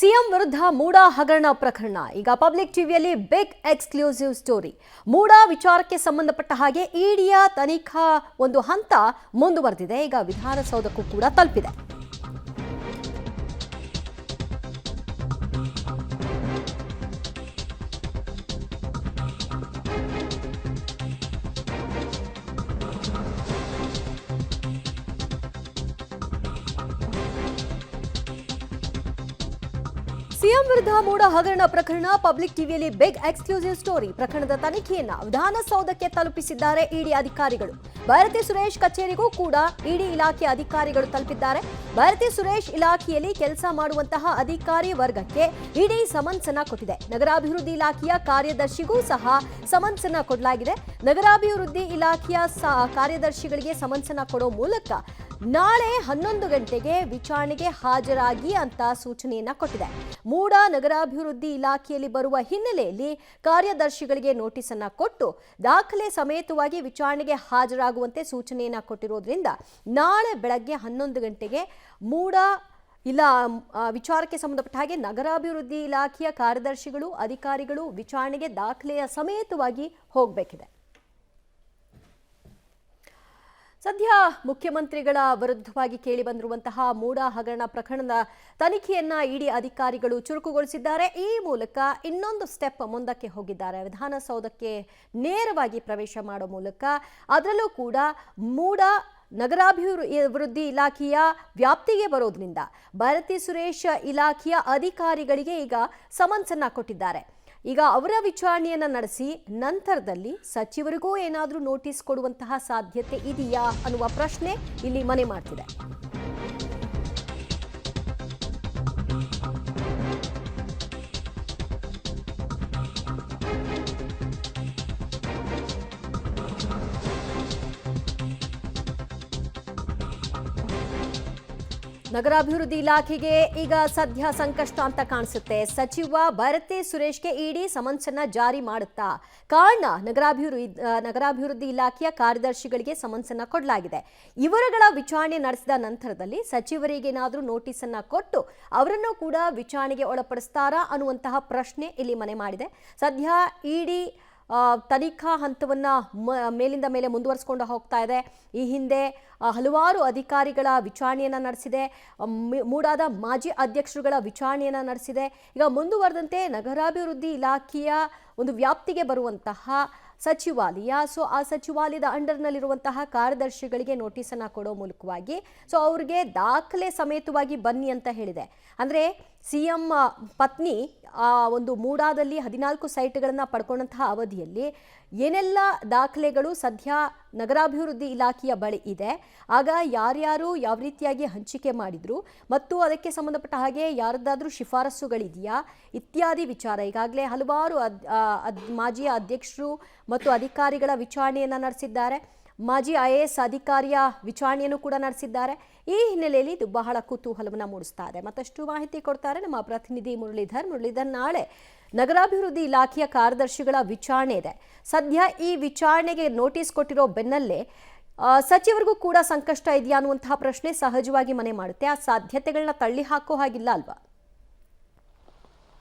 CM ವಿರುದ್ಧ ಮೂಡಾ ಹಗರಣ ಪ್ರಕರಣ ಈಗ ಪಬ್ಲಿಕ್ ಟಿವಿಯಲ್ಲಿ ಬಿಗ್ ಎಕ್ಸ್ಕ್ಲೂಸಿವ್ ಸ್ಟೋರಿ. ಮೂಡಾ ವಿಚಾರಕ್ಕೆ ಸಂಬಂಧಪಟ್ಟ ಹಾಗೆ ಇಡಿಯ ತನಿಖಾ ಒಂದು ಹಂತ ಮುಂದುವರೆದಿದೆ. ಈಗ ವಿಧಾನಸೌಧಕ್ಕೂ ಕೂಡ ತಲುಪಿದೆ. ಸಿಎಂ ವಿರುದ್ಧ ಮೂಡಾ ಹಗರಣ ಪ್ರಕರಣ ಪಬ್ಲಿಕ್ ಟಿವಿಯಲ್ಲಿ ಬಿಗ್ ಎಕ್ಸ್ಕ್ಲೂಸಿವ್ ಸ್ಟೋರಿ. ಪ್ರಕರಣದ ತನಿಖೆಯನ್ನ ವಿಧಾನಸೌಧಕ್ಕೆ ತಲುಪಿಸಿದ್ದಾರೆ ಇಡಿ ಅಧಿಕಾರಿಗಳು. ಭಾರತಿ ಸುರೇಶ್ ಕಚೇರಿಗೂ ಕೂಡ ಇಡಿ ಇಲಾಖೆ ಅಧಿಕಾರಿಗಳು ತಲುಪಿದ್ದಾರೆ. ಭಾರತಿ ಸುರೇಶ್ ಇಲಾಖೆಯಲ್ಲಿ ಕೆಲಸ ಮಾಡುವಂತಹ ಅಧಿಕಾರಿ ವರ್ಗಕ್ಕೆ ಇಡಿ ಸಮನ್ಸನ್ನ ಕೊಟ್ಟಿದೆ. ನಗರಾಭಿವೃದ್ಧಿ ಇಲಾಖೆಯ ಕಾರ್ಯದರ್ಶಿಗೂ ಸಹ ಸಮನ್ಸನ್ನ ಕೊಡಲಾಗಿದೆ. ನಗರಾಭಿವೃದ್ಧಿ ಇಲಾಖೆಯ ಕಾರ್ಯದರ್ಶಿಗಳಿಗೆ ಸಮನ್ಸನ್ನ ಕೊಡೋ ಮೂಲಕ ನಾಳೆ 11 ಗಂಟೆಗೆ ವಿಚಾರಣೆಗೆ ಹಾಜರಾಗಿ ಅಂತ ಸೂಚನೆಯನ್ನ ಕೊಟ್ಟಿದೆ. ಮೂಡಾ ನಗರಾಭಿವೃದ್ಧಿ ಇಲಾಖೆಯಲ್ಲಿ ಬರುವ ಹಿನ್ನೆಲೆಯಲ್ಲಿ ಕಾರ್ಯದರ್ಶಿಗಳಿಗೆ ನೋಟಿಸ್ ಅನ್ನ ಕೊಟ್ಟು ದಾಖಲೆ ಸಮೇತವಾಗಿ ವಿಚಾರಣೆಗೆ ಹಾಜರಾಗುವಂತೆ ಸೂಚನೆಯನ್ನ ಕೊಟ್ಟಿರೋದ್ರಿಂದ ನಾಳೆ ಬೆಳಗ್ಗೆ 11 ಗಂಟೆಗೆ ಮೂಡಾ ವಿಚಾರಕ್ಕೆ ಸಂಬಂಧಪಟ್ಟ ಹಾಗೆ ನಗರಾಭಿವೃದ್ಧಿ ಇಲಾಖೆಯ ಕಾರ್ಯದರ್ಶಿಗಳು ಅಧಿಕಾರಿಗಳು ವಿಚಾರಣೆಗೆ ದಾಖಲೆಯ ಸಮೇತವಾಗಿ ಹೋಗಬೇಕಿದೆ. ಸದ್ಯ ಮುಖ್ಯಮಂತ್ರಿಗಳ ವಿರುದ್ಧವಾಗಿ ಕೇಳಿಬಂದಿರುವಂತಹ ಮೂಡಾ ಹಗರಣ ಪ್ರಕರಣದ ತನಿಖೆಯನ್ನ ಇಡಿ ಅಧಿಕಾರಿಗಳು ಚುರುಕುಗೊಳಿಸಿದ್ದಾರೆ. ಈ ಮೂಲಕ ಇನ್ನೊಂದು ಸ್ಟೆಪ್ ಮುಂದಕ್ಕೆ ಹೋಗಿದ್ದಾರೆ. ವಿಧಾನಸೌಧಕ್ಕೆ ನೇರವಾಗಿ ಪ್ರವೇಶ ಮಾಡೋ ಮೂಲಕ ಅದರಲ್ಲೂ ಕೂಡ ಮೂಡಾ ನಗರಾಭಿವೃದ್ಧಿ ಇಲಾಖೆಯ ವ್ಯಾಪ್ತಿಗೆ ಬರೋದ್ರಿಂದ ಭಾರತಿ ಸುರೇಶ್ ಇಲಾಖೆಯ ಅಧಿಕಾರಿಗಳಿಗೆ ಈಗ ಸಮನ್ಸನ್ನ ಕೊಟ್ಟಿದ್ದಾರೆ. ಈಗ ಅವರ ವಿಚಾರಣೆಯನ್ನ ನಡೆಸಿ ನಂತರದಲ್ಲಿ ಸಚಿವರಿಗೂ ಏನಾದರೂ ನೋಟಿಸ್ ಕೊಡುವಂತಹ ಸಾಧ್ಯತೆ ಇದೆಯಾ ಅನ್ನುವ ಪ್ರಶ್ನೆ ಇಲ್ಲಿ ಮನೆ ಮಾಡ್ತಿದೆ. ನಗರಾಭಿವೃದ್ಧಿ ಇಲಾಖೆಗೆ ಈಗ ಸದ್ಯ ಸಂಕಷ್ಟ ಅಂತ ಕಾಣಿಸುತ್ತೆ. ಸಚಿವ ಭಾರತಿ ಸುರೇಶ್ಗೆ ಇಡಿ ಸಮನ್ಸನ್ನ ಜಾರಿ ಮಾಡುತ್ತಾ? ಕಾರಣ ನಗರಾಭಿವೃದ್ಧಿ ಇಲಾಖೆಯ ಕಾರ್ಯದರ್ಶಿಗಳಿಗೆ ಸಮನ್ಸನ್ನ ಕೊಡಲಾಗಿದೆ. ಇವರುಗಳ ವಿಚಾರಣೆ ನಡೆಸಿದ ನಂತರದಲ್ಲಿ ಸಚಿವರಿಗೇನಾದರೂ ನೋಟಿಸ್ ಅನ್ನ ಕೊಟ್ಟು ಅವರನ್ನು ಕೂಡ ವಿಚಾರಣೆಗೆ ಒಳಪಡಿಸ್ತಾರಾ ಅನ್ನುವಂತಹ ಪ್ರಶ್ನೆ ಇಲ್ಲಿ ಮನೆ ಮಾಡಿದೆ. ಸದ್ಯ ಇಡಿ ತನಿಖಾ ಹಂತವನ್ನ ಮೇಲಿಂದ ಮೇಲೆ ಮುಂದುವರಿಸಿಕೊಂಡು ಹೋಗ್ತಾ ಇದೆ. ಈ ಹಿಂದೆ ಹಲವಾರು ಅಧಿಕಾರಿಗಳ ವಿಚಾರಣೆಯನ್ನ ನಡೆಸಿದೆ. ಮೂಡಾದ ಮಾಜಿ ಅಧ್ಯಕ್ಷರುಗಳ ವಿಚಾರಣೆಯನ್ನ ನಡೆಸಿದೆ. ಈಗ ಮುಂದುವರೆದಂತೆ ನಗರಾಭಿವೃದ್ಧಿ ಇಲಾಖೆಯ ಒಂದು ವ್ಯಾಪ್ತಿಗೆ ಬರುವಂತಹ ಸಚಿವಾಲಯ, ಆ ಸಚಿವಾಲಯದ ಅಂಡರ್ನಲ್ಲಿರುವಂತಹ ಕಾರ್ಯದರ್ಶಿಗಳಿಗೆ ನೋಟಿಸ್ ಅನ್ನ ಕೊಡೋ ಮೂಲಕವಾಗಿ ಅವ್ರಿಗೆ ದಾಖಲೆ ಸಮೇತವಾಗಿ ಬನ್ನಿ ಅಂತ ಹೇಳಿದೆ. ಅಂದ್ರೆ ಸಿಎಂ ಪತ್ನಿ ಒಂದು ಮೂಡಾದಲ್ಲಿ 14 ಸೈಟ್ಗಳನ್ನ ಪಡ್ಕೊಂಡಂತಹ ಅವಧಿಯಲ್ಲಿ ಏನೆಲ್ಲ ದಾಖಲೆಗಳು ಸದ್ಯ ನಗರಾಭಿವೃದ್ಧಿ ಇಲಾಖೆಯ ಬಳಿ ಇದೆ, ಆಗ ಯಾರ್ಯಾರು ಯಾವ ರೀತಿಯಾಗಿ ಹಂಚಿಕೆ ಮಾಡಿದ್ರು ಮತ್ತು ಅದಕ್ಕೆ ಸಂಬಂಧಪಟ್ಟ ಹಾಗೆ ಯಾರದಾದ್ರೂ ಶಿಫಾರಸುಗಳಿದೆಯಾ ಇತ್ಯಾದಿ ವಿಚಾರ ಈಗಾಗಲೇ ಹಲವಾರು ಮಾಜಿ ಅಧ್ಯಕ್ಷರು ಮತ್ತು ಅಧಿಕಾರಿಗಳ ವಿಚಾರಣೆಯನ್ನ ನಡೆಸಿದ್ದಾರೆ. ಮಾಜಿ IAS ಅಧಿಕಾರಿಯ ವಿಚಾರಣೆಯನ್ನು ಕೂಡ ನಡೆಸಿದ್ದಾರೆ. ಈ ಹಿನ್ನೆಲೆಯಲ್ಲಿ ಇದು ಬಹಳ ಕುತೂಹಲವನ್ನ ಮೂಡಿಸ್ತಾ ಇದೆ. ಮತ್ತಷ್ಟು ಮಾಹಿತಿ ಕೊಡ್ತಾರೆ ನಮ್ಮ ಪ್ರತಿನಿಧಿ ಮುರಳೀಧರ್. ನಾಳೆ ನಗರಾಭಿವೃದ್ಧಿ ಇಲಾಖೆಯ ಕಾರ್ಯದರ್ಶಿಗಳ ವಿಚಾರಣೆ ಇದೆ. ಸದ್ಯ ಈ ವಿಚಾರಣೆಗೆ ನೋಟಿಸ್ ಕೊಟ್ಟಿರೋ ಬೆನ್ನಲ್ಲೇ ಸಚಿವರಿಗೂ ಕೂಡ ಸಂಕಷ್ಟ ಇದೆಯಾ ಅನ್ನುವಂತಹ ಪ್ರಶ್ನೆ ಸಹಜವಾಗಿ ಮನೆ ಮಾಡುತ್ತೆ. ಆ ಸಾಧ್ಯತೆಗಳನ್ನ ತಳ್ಳಿ ಹಾಕೋ ಹಾಗಿಲ್ಲ ಅಲ್ವಾ?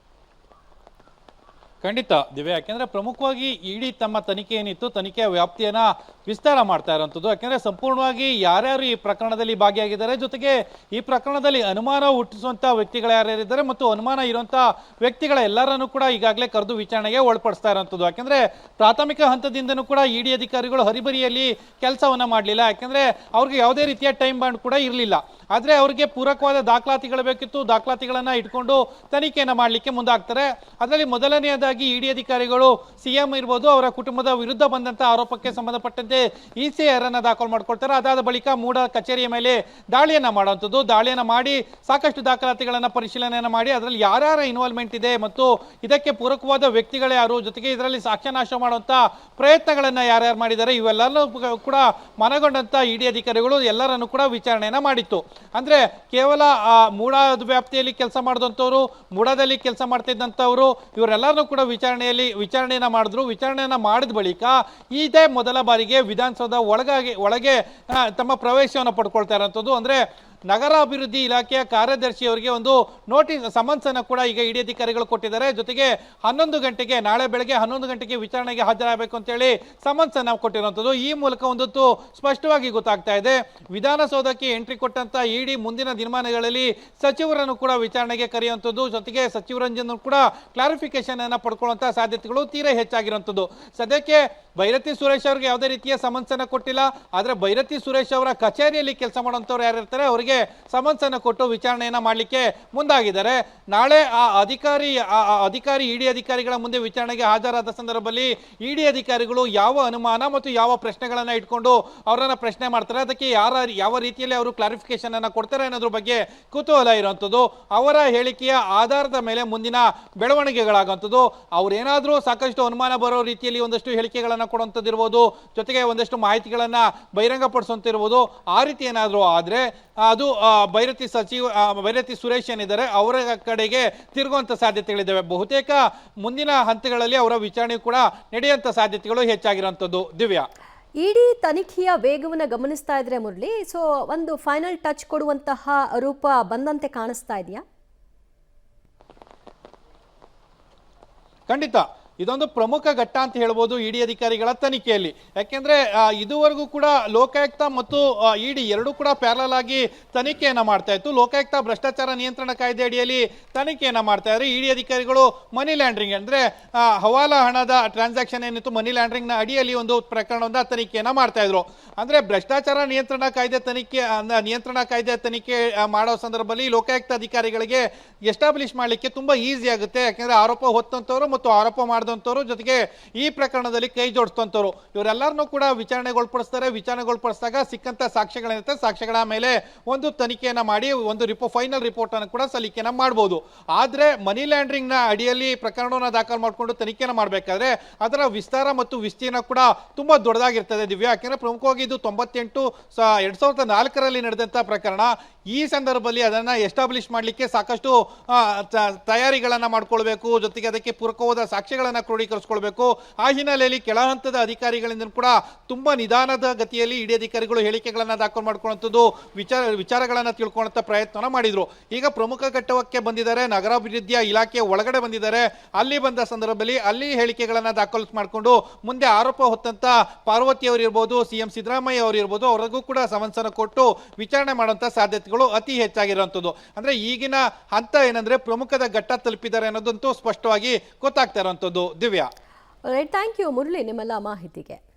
ಖಂಡಿತ ದಿವ್ಯ, ಯಾಕೆಂದ್ರೆ ಪ್ರಮುಖವಾಗಿ ಇಡಿ ತಮ್ಮ ತನಿಖೆ ಏನಿತ್ತು ತನಿಖೆಯ ವ್ಯಾಪ್ತಿಯನ್ನ ವಿಸ್ತಾರ ಮಾಡ್ತಾ ಇರುವಂಥದ್ದು. ಯಾಕೆಂದ್ರೆ ಸಂಪೂರ್ಣವಾಗಿ ಯಾರ್ಯಾರು ಈ ಪ್ರಕರಣದಲ್ಲಿ ಭಾಗಿಯಾಗಿದ್ದಾರೆ, ಜೊತೆಗೆ ಈ ಪ್ರಕರಣದಲ್ಲಿ ಅನುಮಾನ ಹುಟ್ಟಿಸುವಂತ ವ್ಯಕ್ತಿಗಳು ಯಾರ್ಯಾರಿದ್ದಾರೆ ಮತ್ತು ಅನುಮಾನ ಇರುವಂತ ವ್ಯಕ್ತಿಗಳ ಎಲ್ಲರನ್ನೂ ಕೂಡ ಈಗಾಗಲೇ ಕರೆದು ವಿಚಾರಣೆಗೆ ಒಳಪಡಿಸ್ತಾ ಇರುವಂಥದ್ದು. ಯಾಕೆಂದ್ರೆ ಪ್ರಾಥಮಿಕ ಹಂತದಿಂದನೂ ಕೂಡ ಇಡಿ ಅಧಿಕಾರಿಗಳು ಹರಿಬರಿಯಲ್ಲಿ ಕೆಲಸವನ್ನ ಮಾಡಲಿಲ್ಲ. ಯಾಕೆಂದ್ರೆ ಅವ್ರಿಗೆ ಯಾವುದೇ ರೀತಿಯ ಟೈಮ್ ಬಾಂಡ್ ಕೂಡ ಇರಲಿಲ್ಲ. ಆದ್ರೆ ಅವರಿಗೆ ಪೂರಕವಾದ ದಾಖಲಾತಿಗಳು ಬೇಕಿತ್ತು. ದಾಖಲಾತಿಗಳನ್ನ ಇಟ್ಕೊಂಡು ತನಿಖೆಯನ್ನ ಮಾಡಲಿಕ್ಕೆ ಮುಂದಾಗ್ತಾರೆ. ಅದರಲ್ಲಿ ಮೊದಲನೆಯದಾಗಿ ಇಡಿ ಅಧಿಕಾರಿಗಳು ಸಿಎಂ ಇರ್ಬೋದು ಅವರ ಕುಟುಂಬದ ವಿರುದ್ಧ ಬಂದಂತ ಆರೋಪಕ್ಕೆ ಸಂಬಂಧಪಟ್ಟಂತೆ ECIR ಅನ್ನ ದಾಖಲು ಮಾಡ್ಕೊಳ್ತಾರೆ. ಅದಾದ ಬಳಿಕ ಮೂಡಾ ಕಚೇರಿಯ ಮೇಲೆ ದಾಳಿಯನ್ನ ಮಾಡುವಂಥದ್ದು. ದಾಳಿಯನ್ನ ಮಾಡಿ ಸಾಕಷ್ಟು ದಾಖಲಾತಿಗಳನ್ನ ಪರಿಶೀಲನೆಯನ್ನ ಮಾಡಿ ಅದರಲ್ಲಿ ಯಾರ್ಯಾರ ಇನ್ವಾಲ್ವ್ಮೆಂಟ್ ಇದೆ ಮತ್ತು ಇದಕ್ಕೆ ಪೂರಕವಾದ ವ್ಯಕ್ತಿಗಳು ಯಾರು, ಜೊತೆಗೆ ಇದರಲ್ಲಿ ಸಾಕ್ಷ್ಯನಾಶ ಮಾಡುವಂತ ಪ್ರಯತ್ನಗಳನ್ನ ಯಾರ್ಯಾರು ಮಾಡಿದ್ದಾರೆ ಇವೆಲ್ಲರೂ ಕೂಡ ಮನಗೊಂಡಂತ ಇಡಿ ಅಧಿಕಾರಿಗಳು ಎಲ್ಲರನ್ನು ಕೂಡ ವಿಚಾರಣೆಯನ್ನ ಮಾಡಿತ್ತು. ಅಂದ್ರೆ ಕೇವಲ ಮೂಡಾದ ವ್ಯಾಪ್ತಿಯಲ್ಲಿ ಕೆಲಸ ಮಾಡಿದಂಥವ್ರು, ಮೂಡಾದಲ್ಲಿ ಕೆಲಸ ಮಾಡ್ತಾ ಇದ್ದಂಥವ್ರು ಇವರೆಲ್ಲರನ್ನೂ ಕೂಡ ವಿಚಾರಣೆಯನ್ನ ಮಾಡಿದ್ರು. ವಿಚಾರಣೆಯನ್ನ ಮಾಡಿದ ಬಳಿಕ ಇದೇ ಮೊದಲ ಬಾರಿಗೆ ವಿಧಾನಸೌಧ ಒಳಗೆ ತಮ್ಮ ಪ್ರವೇಶವನ್ನು ಪಡ್ಕೊಳ್ತಾ ಇರೋಂಥದ್ದು. ಅಂದ್ರೆ ನಗರಾಭಿವೃದ್ಧಿ ಇಲಾಖೆಯ ಕಾರ್ಯದರ್ಶಿಯವರಿಗೆ ಒಂದು ನೋಟಿಸ್ ಸಮನ್ಸ್ ಅನ್ನು ಕೂಡ ಈಗ ಇಡಿ ಅಧಿಕಾರಿಗಳು ಕೊಟ್ಟಿದ್ದಾರೆ. ಜೊತೆಗೆ 11 ಗಂಟೆಗೆ ನಾಳೆ ಬೆಳಗ್ಗೆ 11 ಗಂಟೆಗೆ ವಿಚಾರಣೆಗೆ ಹಾಜರಾಗಬೇಕು ಅಂತೇಳಿ ಸಮನ್ಸ್ ಅನ್ನು ಕೊಟ್ಟಿರುವಂತದ್ದು. ಈ ಮೂಲಕ ಒಂದೊತ್ತು ಸ್ಪಷ್ಟವಾಗಿ ಗೊತ್ತಾಗ್ತಾ ಇದೆ, ವಿಧಾನಸೌಧಕ್ಕೆ ಎಂಟ್ರಿ ಕೊಟ್ಟಂತ ಇಡಿ ಮುಂದಿನ ದಿನಮಾನಗಳಲ್ಲಿ ಸಚಿವರನ್ನು ಕೂಡ ವಿಚಾರಣೆಗೆ ಕರೆಯುವಂಥದ್ದು, ಜೊತೆಗೆ ಸಚಿವರಂಜನ್ ಕೂಡ ಕ್ಲಾರಿಫಿಕೇಶನ್ ಅನ್ನ ಪಡ್ಕೊಳ್ಳುವಂತಹ ಸಾಧ್ಯತೆಗಳು ತೀರಾ ಹೆಚ್ಚಾಗಿರುವಂಥದ್ದು. ಸದ್ಯಕ್ಕೆ ಭೈರತಿ ಸುರೇಶ್ ಅವರಿಗೆ ಯಾವುದೇ ರೀತಿಯ ಸಮನ್ಸ್ ಅನ್ನು ಕೊಟ್ಟಿಲ್ಲ. ಆದ್ರೆ ಭೈರತಿ ಸುರೇಶ್ ಅವರ ಕಚೇರಿಯಲ್ಲಿ ಕೆಲಸ ಮಾಡುವಂತವ್ರು ಯಾರಿರ್ತಾರೆ ಅವರಿಗೆ ಸಮನ್ಸ್ ಅನ್ನು ಕೊಟ್ಟು ವಿಚಾರಣೆಯನ್ನ ಮಾಡಲಿಕ್ಕೆ ಮುಂದಾಗಿದ್ದಾರೆ. ನಾಳೆ ಆ ಅಧಿಕಾರಿ ಇಡಿ ಅಧಿಕಾರಿಗಳ ಮುಂದೆ ವಿಚಾರಣೆಗೆ ಹಾಜರಾದ ಸಂದರ್ಭದಲ್ಲಿ ಇಡಿ ಅಧಿಕಾರಿಗಳು ಯಾವ ಅನುಮಾನ ಮತ್ತು ಯಾವ ಪ್ರಶ್ನೆಗಳನ್ನ ಇಟ್ಕೊಂಡು ಅವರನ್ನ ಪ್ರಶ್ನೆ ಮಾಡ್ತಾರೆ, ಅದಕ್ಕೆ ಯಾವ ರೀತಿಯಲ್ಲಿ ಅವರು ಕ್ಲಾರಿಫಿಕೇಶನ್ ಅನ್ನ ಕೊಡ್ತಾರೆ ಅನ್ನೋದ್ರ ಬಗ್ಗೆ ಕುತೂಹಲ ಇರುವಂತದ್ದು. ಅವರ ಹೇಳಿಕೆಯ ಆಧಾರದ ಮೇಲೆ ಮುಂದಿನ ಬೆಳವಣಿಗೆಗಳಾಗುವಂಥದ್ದು. ಅವ್ರೇನಾದ್ರೂ ಸಾಕಷ್ಟು ಅನುಮಾನ ಬರೋ ರೀತಿಯಲ್ಲಿ ಒಂದಷ್ಟು ಹೇಳಿಕೆಗಳನ್ನ ಕೊಡುವಂಥದ್ದಿರ್ಬೋದು, ಜೊತೆಗೆ ಒಂದಷ್ಟು ಮಾಹಿತಿಗಳನ್ನ ಬಹಿರಂಗಪಡಿಸುವಂತಿರ್ಬೋದು. ಆ ರೀತಿ ಏನಾದರೂ ಆದ್ರೆ ಅದು ಭೈರತಿ ಸುರೇಶ್ ಏನಿದ್ದಾರೆ ಅವರ ಕಡೆಗೆ ತಿರುಗುವಂತ ಸಾಧ್ಯತೆಗಳಿದ್ದಾವೆ. ಬಹುತೇಕ ಮುಂದಿನ ಹಂತಗಳಲ್ಲಿ ಅವರ ವಿಚಾರಣೆ ಕೂಡ ನಡೆಯುವಂತ ಸಾಧ್ಯತೆಗಳು ಹೆಚ್ಚಾಗಿರುವಂತದ್ದು. ದಿವ್ಯಾ, ಇಡಿ ತನಿಖೆಯ ವೇಗವನ್ನು ಗಮನಿಸ್ತಾ ಇದ್ರೆ ಮುರಳಿ, ಸೊ ಒಂದು ಫೈನಲ್ ಟಚ್ ಕೊಡುವಂತಹ ರೂಪ ಬಂದಂತೆ ಕಾಣಿಸ್ತಾ ಇದೆಯಾ? ಖಂಡಿತ ಇದೊಂದು ಪ್ರಮುಖ ಘಟ್ಟ ಅಂತ ಹೇಳ್ಬೋದು ಇಡಿ ಅಧಿಕಾರಿಗಳ ತನಿಖೆಯಲ್ಲಿ. ಯಾಕೆಂದ್ರೆ ಇದುವರೆಗೂ ಕೂಡ ಲೋಕಾಯುಕ್ತ ಮತ್ತು ಇಡಿ ಎರಡೂ ಕೂಡ ಪ್ಯಾರಲಲ್ ಆಗಿ ತನಿಖೆಯನ್ನ ಮಾಡ್ತಾ ಇತ್ತು. ಲೋಕಾಯುಕ್ತ ಭ್ರಷ್ಟಾಚಾರ ನಿಯಂತ್ರಣ ಕಾಯ್ದೆ ಅಡಿಯಲ್ಲಿ ತನಿಖೆಯನ್ನ ಮಾಡ್ತಾ ಇದ್ದಾರೆ. ಇಡಿ ಅಧಿಕಾರಿಗಳು ಮನಿ ಲ್ಯಾಂಡ್ರಿಂಗ್ ಅಂದ್ರೆ ಹವಾಲಾ ಹಣದ ಟ್ರಾನ್ಸಾಕ್ಷನ್ ಏನಿತ್ತು, ಮನಿ ಲ್ಯಾಂಡ್ರಿಂಗ್ ನ ಅಡಿಯಲ್ಲಿ ಒಂದು ಪ್ರಕರಣದ ತನಿಖೆಯನ್ನ ಮಾಡ್ತಾ ಇದ್ರು. ಅಂದ್ರೆ ಭ್ರಷ್ಟಾಚಾರ ನಿಯಂತ್ರಣ ಕಾಯ್ದೆ ತನಿಖೆ ಮಾಡೋ ಸಂದರ್ಭದಲ್ಲಿ ಲೋಕಾಯುಕ್ತ ಅಧಿಕಾರಿಗಳಿಗೆ ಎಸ್ಟಾಬ್ಲಿಷ್ ಮಾಡ್ಲಿಕ್ಕೆ ತುಂಬಾ ಈಸಿ ಆಗುತ್ತೆ. ಯಾಕೆಂದ್ರೆ ಆರೋಪ ಹೊತ್ತಂತವ್ರು ಮತ್ತು ಆರೋಪ ಮಾಡಿದಂಥವ್ರು, ಜೊತೆಗೆ ಈ ಪ್ರಕರಣದಲ್ಲಿ ಕೈ ಜೋಡಿಸಿದಂಥವ್ರು ಇವರೆಲ್ಲರನ್ನೂ ಕೂಡ ವಿಚಾರಣೆಗೊಳಪಡಿಸ್ತಾರೆ. ವಿಚಾರಣೆಗೊಳಪಡಿಸಿದಾಗ ಸಿಕ್ಕಂತ ಸಾಕ್ಷ್ಯಗಳೇನಿರುತ್ತೆ, ಸಾಕ್ಷ್ಯಗಳ ಮೇಲೆ ಒಂದು ತನಿಖೆಯನ್ನ ಮಾಡಿ ಒಂದು ಫೈನಲ್ ರಿಪೋರ್ಟ್ ಅನ್ನು ಕೂಡ ಸಲ್ಲಿಕೆಯನ್ನ ಮಾಡಬಹುದು. ಆದ್ರೆ ಮನಿ ಲ್ಯಾಂಡ್ರಿಂಗ್ ನ ಅಡಿಯಲ್ಲಿ ಪ್ರಕರಣವನ್ನು ದಾಖಲು ಮಾಡಿಕೊಂಡು ತನಿಖೆಯನ್ನ ಮಾಡಬೇಕಾದ್ರೆ ಅದರ ವಿಸ್ತಾರ ಮತ್ತು ವಿಸ್ತೀರ್ಣ ಕೂಡ ತುಂಬಾ ದೊಡ್ಡದಾಗಿರ್ತದೆ ದಿವ್ಯಾ. ಯಾಕೆಂದ್ರೆ ಪ್ರಮುಖವಾಗಿ ಇದು 2004ರಲ್ಲಿ ನಡೆದಂತ ಪ್ರಕರಣ. ಈ ಸಂದರ್ಭದಲ್ಲಿ ಅದನ್ನ ಎಸ್ಟಾಬ್ಲಿಷ್ ಮಾಡಲಿಕ್ಕೆ ಸಾಕಷ್ಟು ತಯಾರಿಗಳನ್ನ ಮಾಡ್ಕೊಳ್ಬೇಕು, ಜೊತೆಗೆ ಅದಕ್ಕೆ ಪೂರಕವಾದ ಸಾಕ್ಷ್ಯಗಳನ್ನ ಕ್ರೋಢೀಕರಿಸಿಕೊಳ್ಬೇಕು. ಆ ಹಿನ್ನೆಲೆಯಲ್ಲಿ ಕೆಳ ಹಂತದ ಅಧಿಕಾರಿಗಳಿಂದ ಕೂಡ ತುಂಬಾ ನಿಧಾನದ ಗತಿಯಲ್ಲಿ ಇಡಿ ಅಧಿಕಾರಿಗಳು ಹೇಳಿಕೆಗಳನ್ನ ದಾಖಲು ಮಾಡ್ಕೊಳ್ಳುವಂಥದ್ದು, ವಿಚಾರಗಳನ್ನ ತಿಳ್ಕೊಳ್ಳುವಂತ ಪ್ರಯತ್ನ ಮಾಡಿದ್ರು. ಈಗ ಪ್ರಮುಖ ಘಟ್ಟಕ್ಕೆ ಬಂದಿದ್ದಾರೆ, ನಗರಾಭಿವೃದ್ಧಿಯ ಇಲಾಖೆ ಒಳಗಡೆ ಬಂದಿದ್ದಾರೆ. ಅಲ್ಲಿ ಬಂದ ಸಂದರ್ಭದಲ್ಲಿ ಅಲ್ಲಿ ಹೇಳಿಕೆಗಳನ್ನ ದಾಖಲು ಮಾಡಿಕೊಂಡು ಮುಂದೆ ಆರೋಪ ಹೊತ್ತಂತ ಪಾರ್ವತಿ ಅವರು ಇರ್ಬೋದು, ಸಿಎಂ ಸಿದ್ದರಾಮಯ್ಯ ಅವರು ಇರ್ಬೋದು, ಅವರಿಗೂ ಕೂಡ ಸಮನ್ಸನ್ನು ಕೊಟ್ಟು ವಿಚಾರಣೆ ಮಾಡುವಂತ ಸಾಧ್ಯತೆಗಳು ಅತಿ ಹೆಚ್ಚಾಗಿರುವಂತದ್ದು. ಅಂದ್ರೆ ಈಗಿನ ಹಂತ ಏನಂದ್ರೆ ಪ್ರಮುಖದ ಘಟ್ಟ ತಲುಪಿದ್ದಾರೆ ಅನ್ನೋದಂತೂ ಸ್ಪಷ್ಟವಾಗಿ ಗೊತ್ತಾಗ್ತಾ ಇರುವಂತದ್ದು. ದಿವ್ಯಾ, ಥ್ಯಾಂಕ್ ಯು ಮುರಳಿ ನಿಮ್ಮೆಲ್ಲ ಮಾಹಿತಿಗೆ.